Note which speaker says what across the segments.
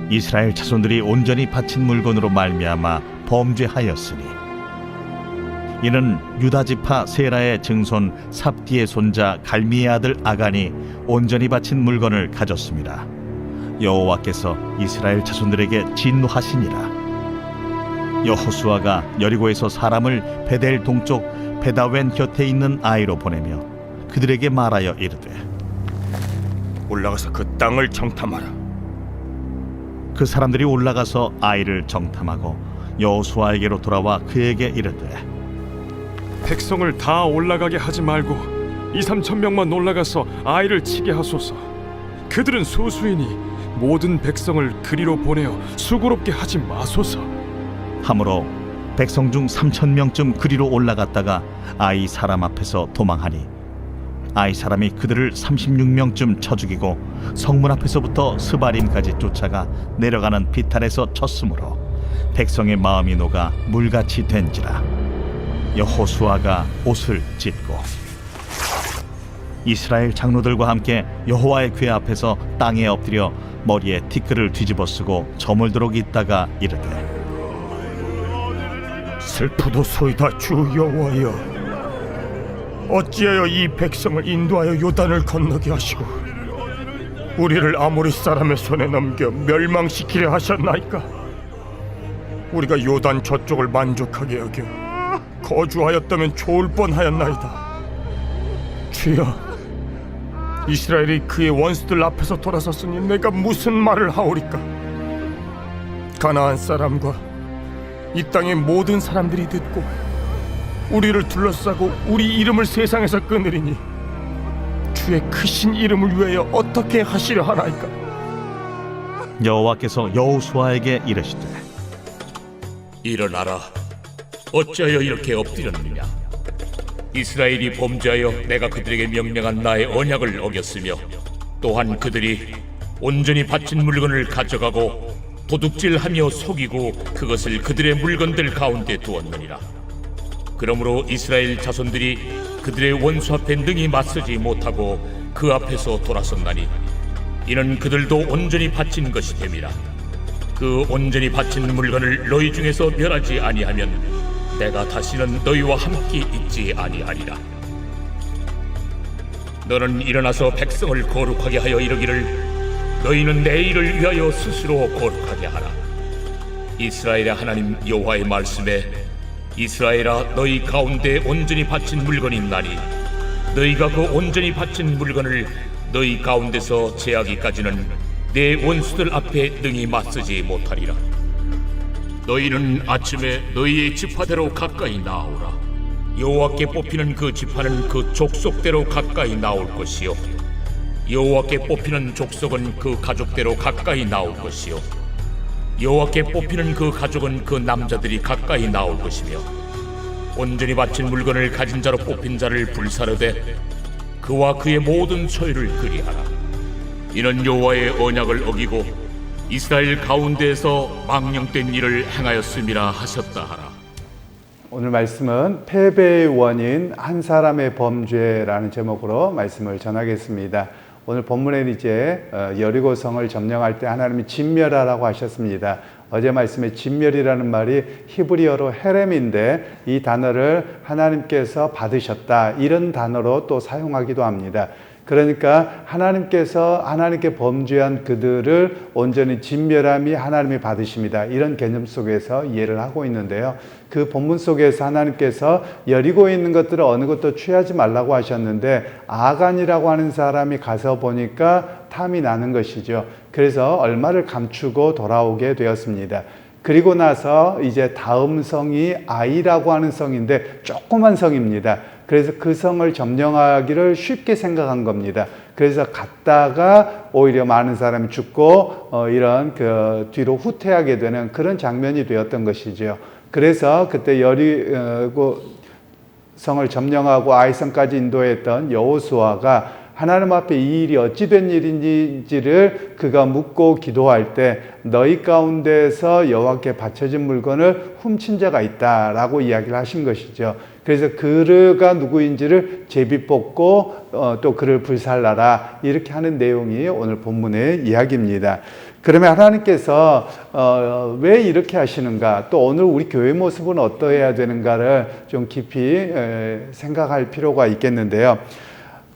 Speaker 1: 이스라엘 자손들이 온전히 바친 물건으로 말미암아 범죄하였으니 이는 유다 지파 세라의 증손 삽디의 손자 갈미의 아들 아간이 온전히 바친 물건을 가졌습니다. 여호와께서 이스라엘 자손들에게 진노하시니라. 여호수아가 여리고에서 사람을 베델 동쪽 베다웬 곁에 있는 아이로 보내며 그들에게 말하여 이르되
Speaker 2: 올라가서 그 땅을 정탐하라.
Speaker 1: 그 사람들이 올라가서 아이를 정탐하고 여호수아에게로 돌아와 그에게 이르되
Speaker 3: 백성을 다 올라가게 하지 말고 2-3천 명만 올라가서 아이를 치게 하소서. 그들은 소수이니 모든 백성을 그리로 보내어 수고롭게 하지 마소서.
Speaker 1: 하므로 백성 중 3,000명쯤 그리로 올라갔다가 아이 사람 앞에서 도망하니 아이 사람이 그들을 36명쯤 쳐 죽이고 성문 앞에서부터 스바림까지 쫓아가 내려가는 비탈에서 쳤으므로 백성의 마음이 녹아 물같이 된지라. 여호수아가 옷을 찢고 이스라엘 장로들과 함께 여호와의 궤 앞에서 땅에 엎드려 머리에 티끌을 뒤집어 쓰고 저물도록 있다가 이르되
Speaker 2: 슬프도소이다 주 여호와여, 어찌하여 이 백성을 인도하여 요단을 건너게 하시고 우리를 아모리 사람의 손에 넘겨 멸망시키려 하셨나이까? 우리가 요단 저쪽을 만족하게 여겨 거주하였다면 좋을 뻔하였나이다. 주여, 이스라엘이 그의 원수들 앞에서 돌아섰으니 내가 무슨 말을 하오리까? 가나안 사람과 이 땅의 모든 사람들이 듣고 우리를 둘러싸고 우리 이름을 세상에서 끊으리니 주의 크신 이름을 위하여 어떻게 하시려 하나이까?
Speaker 1: 여호와께서 여호수아에게 이르시되
Speaker 4: 일어나라. 어찌하여 이렇게 엎드렸느냐? 이스라엘이 범죄하여 내가 그들에게 명령한 나의 언약을 어겼으며 또한 그들이 온전히 바친 물건을 가져가고 도둑질하며 속이고 그것을 그들의 물건들 가운데 두었느니라. 그러므로 이스라엘 자손들이 그들의 원수 앞에 능히 맞서지 못하고 그 앞에서 돌아섰나니 이는 그들도 온전히 바친 것이 됨이라. 그 온전히 바친 물건을 너희 중에서 멸하지 아니하면 내가 다시는 너희와 함께 있지 아니하리라. 너는 일어나서 백성을 거룩하게 하여 이르기를 너희는 내 일을 위하여 스스로 거룩하게 하라. 이스라엘의 하나님 여호와의 말씀에 이스라엘아, 너희 가운데 온전히 바친 물건이 있나니 너희가 그 온전히 바친 물건을 너희 가운데서 제하기까지는 내 원수들 앞에 능히 맞서지 못하리라. 너희는 아침에 너희의 지파대로 가까이 나오라. 여호와께 뽑히는 그 지파는 그 족속대로 가까이 나올 것이요 여호와께 뽑히는 족속은 그 가족대로 가까이 나올 것이요 여호와께 뽑히는 그 가족은 그 남자들이 가까이 나올 것이며 온전히 바친 물건을 가진 자로 뽑힌 자를 불사르되 그와 그의 모든 소유를 그리하라. 이는 여호와의 언약을 어기고 이스라엘 가운데에서 망령된 일을 행하였음이라 하셨다 하라.
Speaker 5: 오늘 말씀은 패배의 원인 한 사람의 범죄라는 제목으로 말씀을 전하겠습니다. 오늘 본문에는 이제 여리고성을 점령할 때 하나님이 진멸하라고 하셨습니다. 어제 말씀에 진멸이라는 말이 히브리어로 헤렘인데 이 단어를 하나님께서 받으셨다, 이런 단어로 또 사용하기도 합니다. 그러니까 하나님께 범죄한 그들을 온전히 진멸함이 하나님이 받으십니다, 이런 개념 속에서 이해를 하고 있는데요. 그 본문 속에서 하나님께서 여리고에 있는 것들을 어느 것도 취하지 말라고 하셨는데 아간이라고 하는 사람이 가서 보니까 탐이 나는 것이죠. 그래서 얼마를 감추고 돌아오게 되었습니다. 그리고 나서 이제 다음 성이 아이라고 하는 성인데 조그만 성입니다. 그래서 그 성을 점령하기를 쉽게 생각한 겁니다. 그래서 갔다가 오히려 많은 사람이 죽고 이런 그 뒤로 후퇴하게 되는 그런 장면이 되었던 것이죠. 그래서 그때 여리고 성을 점령하고 아이성까지 인도했던 여호수아가 하나님 앞에 이 일이 어찌 된 일인지를 그가 묻고 기도할 때 너희 가운데서 여호와께 바쳐진 물건을 훔친 자가 있다라고 이야기를 하신 것이죠. 그래서 그가 누구인지를 제비 뽑고 또 그를 불살라라, 이렇게 하는 내용이 오늘 본문의 이야기입니다. 그러면 하나님께서 왜 이렇게 하시는가, 또 오늘 우리 교회 모습은 어떠해야 되는가를 좀 깊이 생각할 필요가 있겠는데요.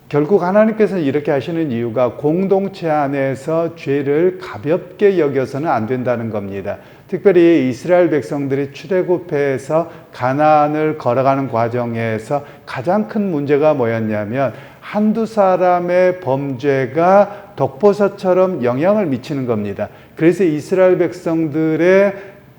Speaker 5: 결국 하나님께서는 이렇게 하시는 이유가 공동체 안에서 죄를 가볍게 여겨서는 안 된다는 겁니다. 특별히 이스라엘 백성들이 출애굽해서 가나안을 걸어가는 과정에서 가장 큰 문제가 뭐였냐면 한두 사람의 범죄가 독버섯처럼 영향을 미치는 겁니다. 그래서 이스라엘 백성들의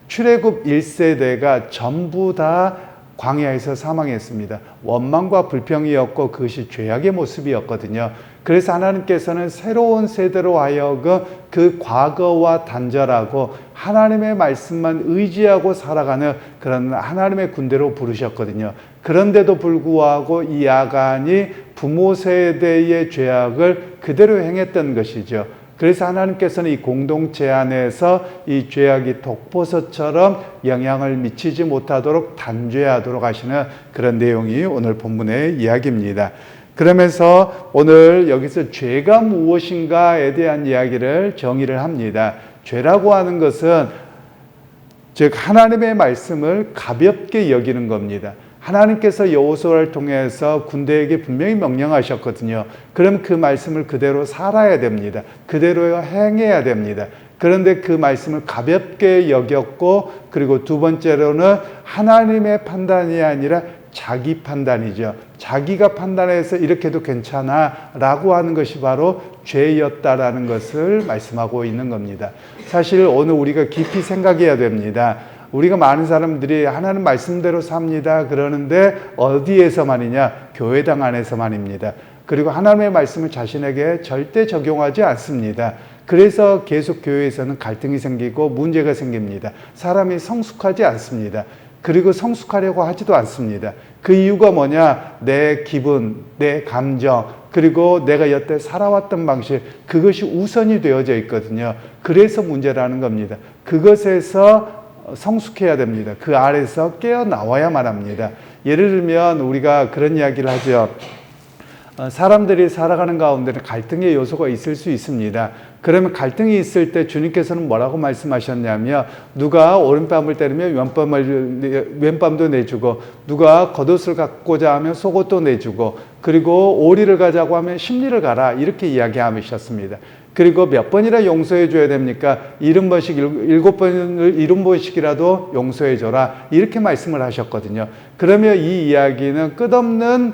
Speaker 5: 출애굽 1세대가 전부 다 광야에서 사망했습니다. 원망과 불평이었고 그것이 죄악의 모습이었거든요. 그래서 하나님께서는 새로운 세대로 하여금 그 과거와 단절하고 하나님의 말씀만 의지하고 살아가는 그런 하나님의 군대로 부르셨거든요. 그런데도 불구하고 이 아간이 부모 세대의 죄악을 그대로 행했던 것이죠. 그래서 하나님께서는 이 공동체 안에서 이 죄악이 독버섯처럼 영향을 미치지 못하도록 단죄하도록 하시는 그런 내용이 오늘 본문의 이야기입니다. 그러면서 오늘 여기서 죄가 무엇인가에 대한 이야기를 정의를 합니다. 죄라고 하는 것은 즉 하나님의 말씀을 가볍게 여기는 겁니다. 하나님께서 여호수아를 통해서 군대에게 분명히 명령하셨거든요. 그럼 그 말씀을 그대로 살아야 됩니다. 그대로 행해야 됩니다. 그런데 그 말씀을 가볍게 여겼고, 그리고 두 번째로는 하나님의 판단이 아니라 자기 판단이죠. 자기가 판단해서 이렇게도 괜찮아 라고 하는 것이 바로 죄였다라는 것을 말씀하고 있는 겁니다. 사실 오늘 우리가 깊이 생각해야 됩니다. 우리가 많은 사람들이 하나님 말씀대로 삽니다. 그러는데 어디에서만이냐? 교회당 안에서만입니다. 그리고 하나님의 말씀을 자신에게 절대 적용하지 않습니다. 그래서 계속 교회에서는 갈등이 생기고 문제가 생깁니다. 사람이 성숙하지 않습니다. 그리고 성숙하려고 하지도 않습니다. 그 이유가 뭐냐? 내 기분, 내 감정, 그리고 내가 여태 살아왔던 방식, 그것이 우선이 되어져 있거든요. 그래서 문제라는 겁니다. 그것에서 성숙해야 됩니다. 그 아래서 깨어나와야만 합니다. 예를 들면 우리가 그런 이야기를 하죠. 사람들이 살아가는 가운데는 갈등의 요소가 있을 수 있습니다. 그러면 갈등이 있을 때 주님께서는 뭐라고 말씀하셨냐면, 누가 오른뺨을 때리면 왼뺨도 내주고, 누가 겉옷을 갖고자 하면 속옷도 내주고, 그리고 오리를 가자고 하면 십리를 가라, 이렇게 이야기하셨습니다. 그리고 몇 번이나 용서해 줘야 됩니까? 70번씩, 7번을 70번씩이라도 용서해 줘라, 이렇게 말씀을 하셨거든요. 그러면 이 이야기는 끝없는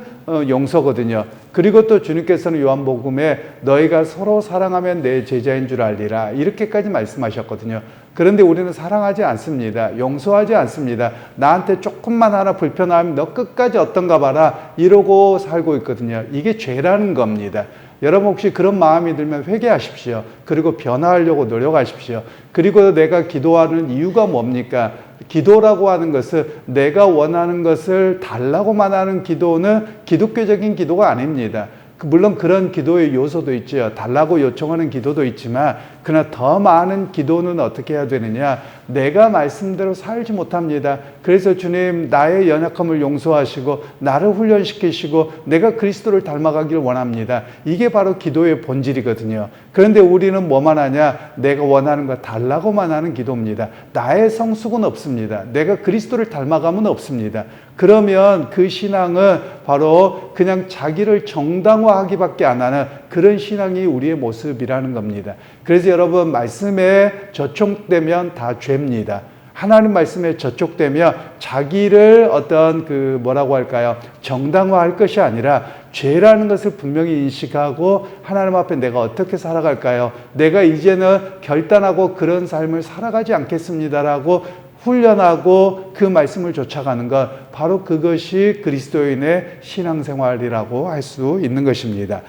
Speaker 5: 용서거든요. 그리고 또 주님께서는 요한복음에 너희가 서로 사랑하면 내 제자인 줄 알리라, 이렇게까지 말씀하셨거든요. 그런데 우리는 사랑하지 않습니다. 용서하지 않습니다. 나한테 조금만 하나 불편하면 너 끝까지 어떤가 봐라, 이러고 살고 있거든요. 이게 죄라는 겁니다. 여러분 혹시 그런 마음이 들면 회개하십시오. 그리고 변화하려고 노력하십시오. 그리고 내가 기도하는 이유가 뭡니까? 기도라고 하는 것은 내가 원하는 것을 달라고만 하는 기도는 기독교적인 기도가 아닙니다. 물론 그런 기도의 요소도 있죠. 달라고 요청하는 기도도 있지만, 그러나 더 많은 기도는 어떻게 해야 되느냐? 내가 말씀대로 살지 못합니다. 그래서 주님, 나의 연약함을 용서하시고 나를 훈련시키시고 내가 그리스도를 닮아가기를 원합니다. 이게 바로 기도의 본질이거든요. 그런데 우리는 뭐만 하냐? 내가 원하는 거 달라고만 하는 기도입니다. 나의 성숙은 없습니다. 내가 그리스도를 닮아가면 없습니다. 그러면 그 신앙은 바로 그냥 자기를 정당화하기밖에 안 하는 그런 신앙이 우리의 모습이라는 겁니다. 그래서 여러분, 말씀에 저촉되면 다 죄입니다. 하나님 말씀에 저촉되면 자기를 어떤 뭐라고 할까요? 정당화할 것이 아니라 죄라는 것을 분명히 인식하고 하나님 앞에 내가 어떻게 살아갈까요? 내가 이제는 결단하고 그런 삶을 살아가지 않겠습니다라고 훈련하고 그 말씀을 쫓아가는 것, 바로 그것이 그리스도인의 신앙생활이라고 할 수 있는 것입니다.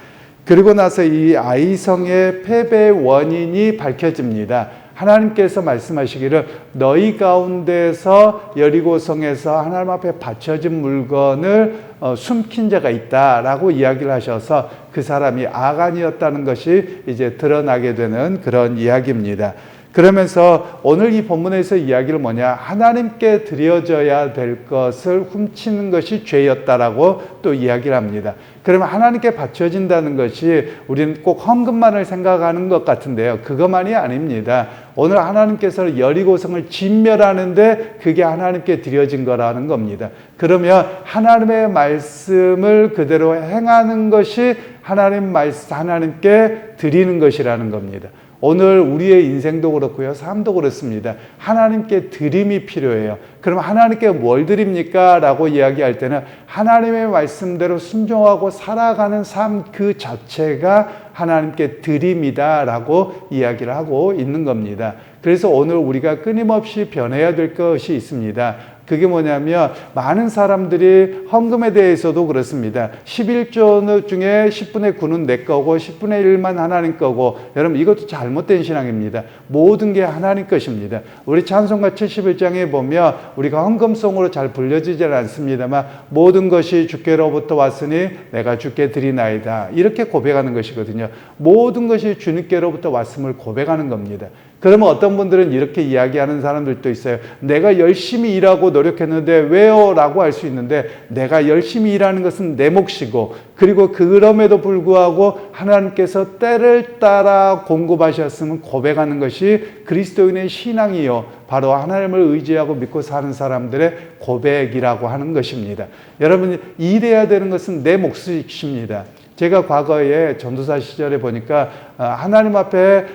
Speaker 5: 그리고 나서 이 아이성의 패배의 원인이 밝혀집니다. 하나님께서 말씀하시기를 너희 가운데서 여리고성에서 하나님 앞에 바쳐진 물건을 숨긴 자가 있다라고 이야기를 하셔서 그 사람이 아간이었다는 것이 이제 드러나게 되는 그런 이야기입니다. 그러면서 오늘 이 본문에서 이야기를 뭐냐, 하나님께 드려져야 될 것을 훔치는 것이 죄였다라고 또 이야기를 합니다. 그러면 하나님께 바쳐진다는 것이 우리는 꼭 헌금만을 생각하는 것 같은데요, 그것만이 아닙니다. 오늘 하나님께서 여리고성을 진멸하는데 그게 하나님께 드려진 거라는 겁니다. 그러면 하나님의 말씀을 그대로 행하는 것이 하나님께 드리는 것이라는 겁니다. 오늘 우리의 인생도 그렇고요, 삶도 그렇습니다. 하나님께 드림이 필요해요. 그럼 하나님께 뭘 드립니까? 라고 이야기할 때는 하나님의 말씀대로 순종하고 살아가는 삶 그 자체가 하나님께 드림이다 라고 이야기를 하고 있는 겁니다. 그래서 오늘 우리가 끊임없이 변해야 될 것이 있습니다. 그게 뭐냐면 많은 사람들이 헌금에 대해서도 그렇습니다. 11조 중에 10분의 9는 내 거고 10분의 1만 하나님 거고, 여러분 이것도 잘못된 신앙입니다. 모든 게 하나님 것입니다. 우리 찬송가 71장에 보면 우리가 헌금송으로 잘 불려지질 않습니다만 모든 것이 주께로부터 왔으니 내가 주께 드리나이다, 이렇게 고백하는 것이거든요. 모든 것이 주님께로부터 왔음을 고백하는 겁니다. 그러면 어떤 분들은 이렇게 이야기하는 사람들도 있어요. 내가 열심히 일하고 노력했는데 왜요? 라고 할 수 있는데, 내가 열심히 일하는 것은 내 몫이고, 그리고 그럼에도 불구하고 하나님께서 때를 따라 공급하셨으면 고백하는 것이 그리스도인의 신앙이요, 바로 하나님을 의지하고 믿고 사는 사람들의 고백이라고 하는 것입니다. 여러분, 일해야 되는 것은 내 몫이십니다. 제가 과거에 전도사 시절에 보니까 하나님 앞에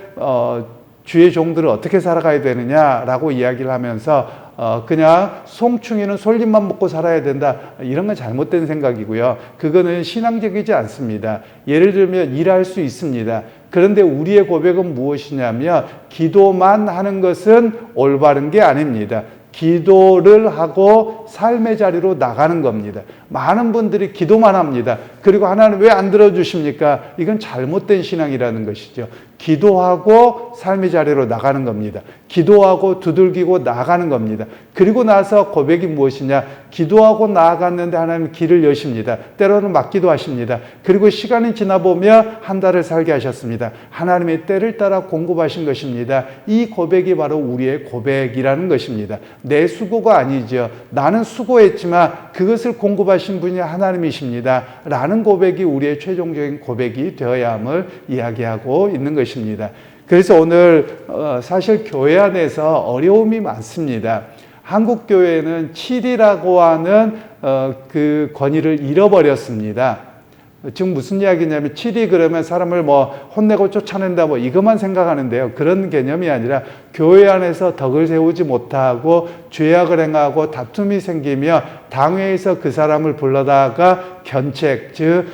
Speaker 5: 주의 종들을 어떻게 살아가야 되느냐라고 이야기를 하면서 그냥 송충이는 솔잎만 먹고 살아야 된다, 이런 건 잘못된 생각이고요. 그거는 신앙적이지 않습니다. 예를 들면 일할 수 있습니다. 그런데 우리의 고백은 무엇이냐면 기도만 하는 것은 올바른 게 아닙니다. 기도를 하고 삶의 자리로 나가는 겁니다. 많은 분들이 기도만 합니다. 그리고 하나님 왜 안 들어주십니까? 이건 잘못된 신앙이라는 것이죠. 기도하고 삶의 자리로 나가는 겁니다. 기도하고 두들기고 나가는 겁니다. 그리고 나서 고백이 무엇이냐? 기도하고 나아갔는데 하나님 길을 여십니다. 때로는 막기도 하십니다. 그리고 시간이 지나보면 한 달을 살게 하셨습니다. 하나님의 때를 따라 공급하신 것입니다. 이 고백이 바로 우리의 고백이라는 것입니다. 내 수고가 아니죠. 나는 수고했지만 그것을 공급하신 분이 하나님이십니다. 라는 고백이 우리의 최종적인 고백이 되어야 함을 이야기하고 있는 것입니다. 그래서 오늘 사실 교회 안에서 어려움이 많습니다. 한국 교회는 7이라고 하는 그 권위를 잃어버렸습니다. 지금 무슨 이야기냐면 7이 그러면 사람을 혼내고 쫓아낸다 이것만 생각하는데요. 그런 개념이 아니라 교회 안에서 덕을 세우지 못하고 죄악을 행하고 다툼이 생기며 당회에서 그 사람을 불러다가 견책, 즉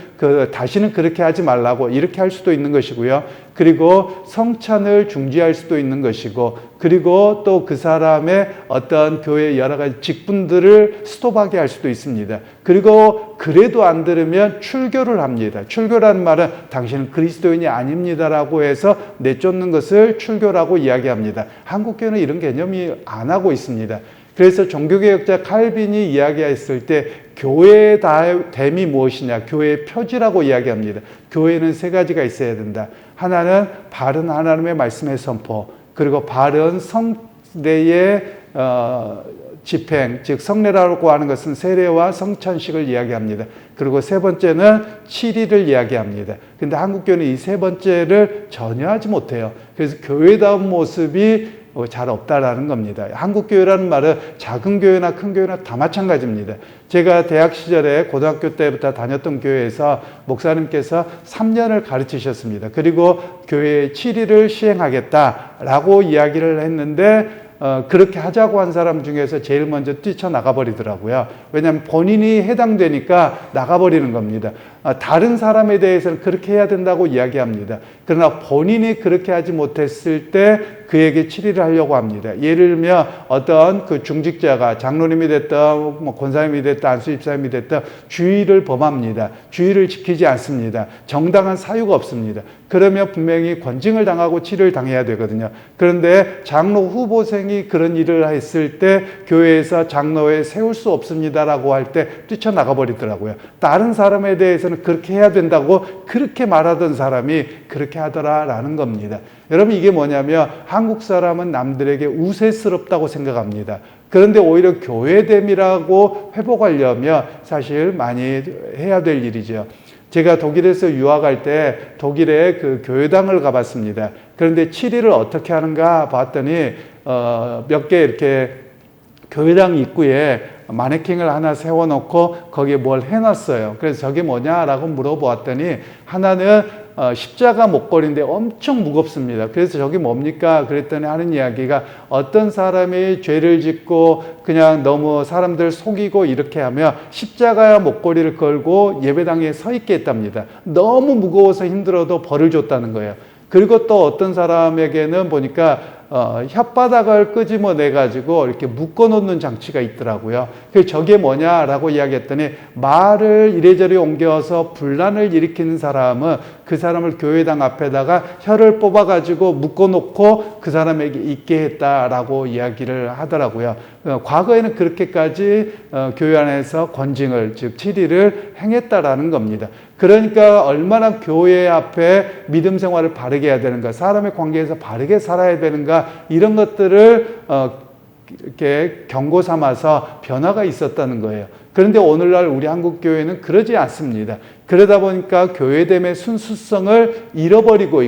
Speaker 5: 다시는 그렇게 하지 말라고 이렇게 할 수도 있는 것이고요. 그리고 성찬을 중지할 수도 있는 것이고, 그리고 또 그 사람의 어떤 교회의 여러 가지 직분들을 스톱하게 할 수도 있습니다. 그리고 그래도 안 들으면 출교를 합니다. 출교라는 말은 당신은 그리스도인이 아닙니다라고 해서 내쫓는 것을 출교라고 이야기합니다. 한국교회는 이런 개념이 안 하고 있습니다. 그래서 종교개혁자 칼빈이 이야기했을 때 교회의 됨이 무엇이냐? 교회의 표지라고 이야기합니다. 교회는 세 가지가 있어야 된다. 하나는 바른 하나님의 말씀의 선포, 그리고 바른 성례의 집행, 즉 성례라고 하는 것은 세례와 성찬식을 이야기합니다. 그리고 세 번째는 7일을 이야기합니다. 근데 한국교회는 이 세 번째를 전혀 하지 못해요. 그래서 교회다운 모습이 잘 없다라는 겁니다. 한국교회라는 말은 작은 교회나 큰 교회나 다 마찬가지입니다. 제가 대학 시절에 고등학교 때부터 다녔던 교회에서 목사님께서 3년을 가르치셨습니다. 그리고 교회의 7일을 시행하겠다라고 이야기를 했는데 그렇게 하자고 한 사람 중에서 제일 먼저 뛰쳐나가 버리더라고요. 왜냐하면 본인이 해당되니까 나가버리는 겁니다. 다른 사람에 대해서는 그렇게 해야 된다고 이야기합니다. 그러나 본인이 그렇게 하지 못했을 때 그에게 7일을 하려고 합니다. 예를 들면 어떤 그 중직자가 장로님이 됐든 권사님이 됐든 안수집사님이 됐든 주의를 범합니다. 주의를 지키지 않습니다. 정당한 사유가 없습니다. 그러면 분명히 권징을 당하고 7일을 당해야 되거든요. 그런데 장로 후보생이 그런 일을 했을 때 교회에서 장로에 세울 수 없습니다라고 할 때 뛰쳐나가 버리더라고요. 다른 사람에 대해서는 그렇게 해야 된다고 그렇게 말하던 사람이 그렇게 하더라라는 겁니다. 여러분 이게 뭐냐면 한국 사람은 남들에게 우세스럽다고 생각합니다. 그런데 오히려 교회됨이라고 회복하려면 사실 많이 해야 될 일이죠. 제가 독일에서 유학할 때 독일의 그 교회당을 가봤습니다. 그런데 7일을 어떻게 하는가 봤더니 몇 개 이렇게 교회당 입구에 마네킹을 하나 세워놓고 거기에 뭘 해놨어요. 그래서 저게 뭐냐라고 물어보았더니 하나는 십자가 목걸이인데 엄청 무겁습니다. 그래서 저게 뭡니까? 그랬더니 하는 이야기가 어떤 사람이 죄를 짓고 그냥 너무 사람들 속이고 이렇게 하면 십자가 목걸이를 걸고 예배당에 서 있게 했답니다. 너무 무거워서 힘들어도 벌을 줬다는 거예요. 그리고 또 어떤 사람에게는 보니까 혓바닥을 끄집어내 가지고 이렇게 묶어 놓는 장치가 있더라고요. 그래서 저게 뭐냐라고 이야기했더니 말을 이래저래 옮겨서 분란을 일으키는 사람은 그 사람을 교회당 앞에다가 혀를 뽑아 가지고 묶어 놓고 그 사람에게 있게 했다라고 이야기를 하더라고요. 과거에는 그렇게까지 교회 안에서 권징을 즉 7일을 행했다라는 겁니다. 그러니까 얼마나 교회 앞에 믿음 생활을 바르게 해야 되는가, 사람의 관계에서 바르게 살아야 되는가, 이런 것들을 이렇게 경고 삼아서 변화가 있었다는 거예요. 그런데 오늘날 우리 한국 교회는 그러지 않습니다. 그러다 보니까 교회됨의 순수성을 잃어버리고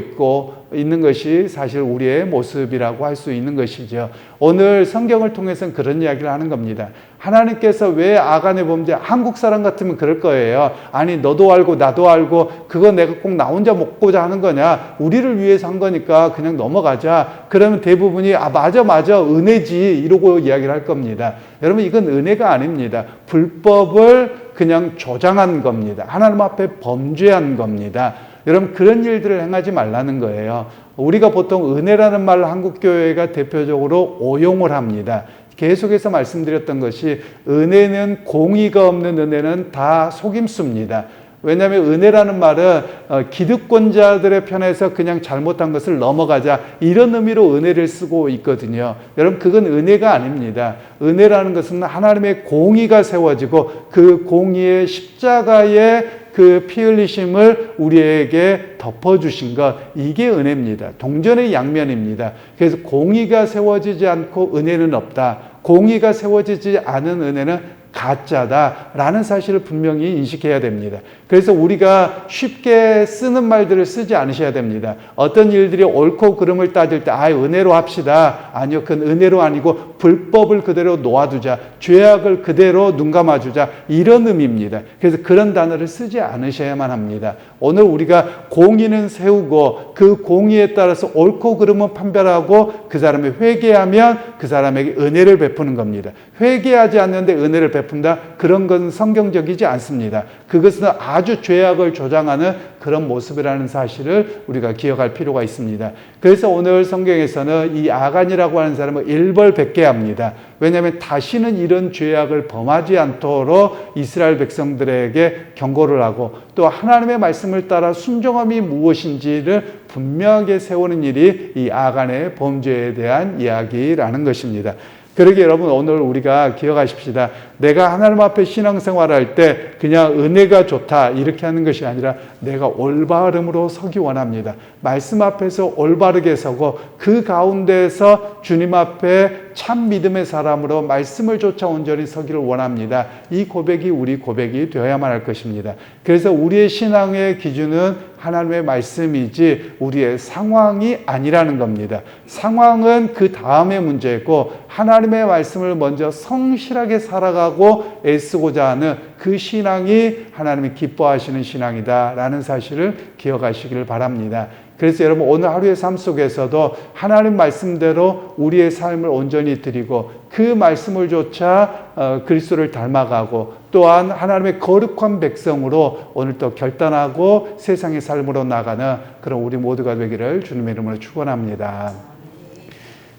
Speaker 5: 있는 것이 사실 우리의 모습이라고 할 수 있는 것이죠. 오늘 성경을 통해서는 그런 이야기를 하는 겁니다. 하나님께서 왜 아간의 범죄, 한국 사람 같으면 그럴 거예요. 아니 너도 알고 나도 알고 그거 내가 꼭 나 혼자 먹고자 하는 거냐, 우리를 위해서 한 거니까 그냥 넘어가자. 그러면 대부분이 맞아 은혜지 이러고 이야기를 할 겁니다. 여러분 이건 은혜가 아닙니다. 불법을 그냥 조장한 겁니다. 하나님 앞에 범죄한 겁니다. 여러분 그런 일들을 행하지 말라는 거예요. 우리가 보통 은혜라는 말을 한국교회가 대표적으로 오용을 합니다. 계속해서 말씀드렸던 것이 은혜는 공의가 없는 은혜는 다 속임수입니다. 왜냐하면 은혜라는 말은 기득권자들의 편에서 그냥 잘못한 것을 넘어가자 이런 의미로 은혜를 쓰고 있거든요. 여러분 그건 은혜가 아닙니다. 은혜라는 것은 하나님의 공의가 세워지고 그 공의의 십자가의 그 피 흘리심을 우리에게 덮어주신 것, 이게 은혜입니다. 동전의 양면입니다. 그래서 공의가 세워지지 않고 은혜는 없다. 공의가 세워지지 않은 은혜는 가짜다라는 사실을 분명히 인식해야 됩니다. 그래서 우리가 쉽게 쓰는 말들을 쓰지 않으셔야 됩니다. 어떤 일들이 옳고 그름을 따질 때 은혜로 합시다. 아니요, 그건 은혜로 아니고 불법을 그대로 놓아두자. 죄악을 그대로 눈감아주자. 이런 의미입니다. 그래서 그런 단어를 쓰지 않으셔야만 합니다. 오늘 우리가 공의는 세우고 그 공의에 따라서 옳고 그름은 판별하고 그 사람이 회개하면 그 사람에게 은혜를 베푸는 겁니다. 회개하지 않는데 은혜를 베푼다? 그런 건 성경적이지 않습니다. 그것은 아주 죄악을 조장하는 그런 모습이라는 사실을 우리가 기억할 필요가 있습니다. 그래서 오늘 성경에서는 이 아간이라고 하는 사람을 일벌백계합니다. 왜냐하면 다시는 이런 죄악을 범하지 않도록 이스라엘 백성들에게 경고를 하고 또 하나님의 말씀을 따라 순종함이 무엇인지를 분명하게 세우는 일이 이 아간의 범죄에 대한 이야기라는 것입니다. 그러게 여러분 오늘 우리가 기억하십시다. 내가 하나님 앞에 신앙생활할 때 그냥 은혜가 좋다 이렇게 하는 것이 아니라 내가 올바름으로 서기 원합니다. 말씀 앞에서 올바르게 서고 그 가운데에서 주님 앞에 참 믿음의 사람으로 말씀을 쫓아 온전히 서기를 원합니다. 이 고백이 우리 고백이 되어야만 할 것입니다. 그래서 우리의 신앙의 기준은 하나님의 말씀이지 우리의 상황이 아니라는 겁니다. 상황은 그 다음의 문제고 하나님의 말씀을 먼저 성실하게 살아가고 애쓰고자 하는 그 신앙이 하나님이 기뻐하시는 신앙이다라는 사실을 기억하시기를 바랍니다. 그래서 여러분 오늘 하루의 삶 속에서도 하나님 말씀대로 우리의 삶을 온전히 드리고 그 말씀을 쫓아 그리스도를 닮아가고 또한 하나님의 거룩한 백성으로 오늘 또 결단하고 세상의 삶으로 나가는 그런 우리 모두가 되기를 주님의 이름으로 축원합니다.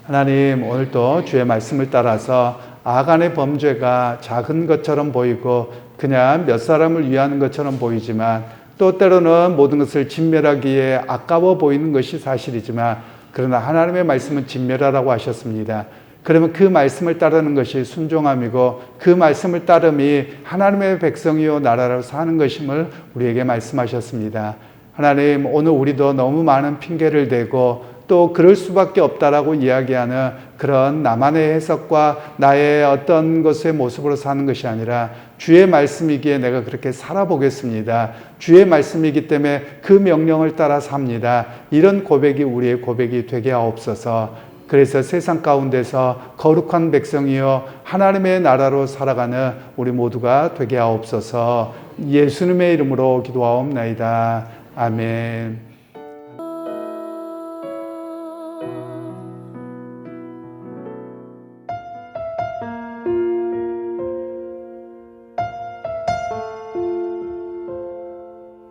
Speaker 5: 하나님 오늘 또 주의 말씀을 따라서 아간의 범죄가 작은 것처럼 보이고 그냥 몇 사람을 위하는 것처럼 보이지만 또 때로는 모든 것을 진멸하기에 아까워 보이는 것이 사실이지만 그러나 하나님의 말씀은 진멸하라고 하셨습니다. 그러면 그 말씀을 따르는 것이 순종함이고 그 말씀을 따름이 하나님의 백성이요 나라로 사는 것임을 우리에게 말씀하셨습니다. 하나님 오늘 우리도 너무 많은 핑계를 대고 또 그럴 수밖에 없다라고 이야기하는 그런 나만의 해석과 나의 어떤 것의 모습으로 사는 것이 아니라 주의 말씀이기에 내가 그렇게 살아보겠습니다. 주의 말씀이기 때문에 그 명령을 따라 삽니다. 이런 고백이 우리의 고백이 되게 하옵소서. 그래서 세상 가운데서 거룩한 백성이여 하나님의 나라로 살아가는 우리 모두가 되게 하옵소서. 예수님의 이름으로 기도하옵나이다. 아멘.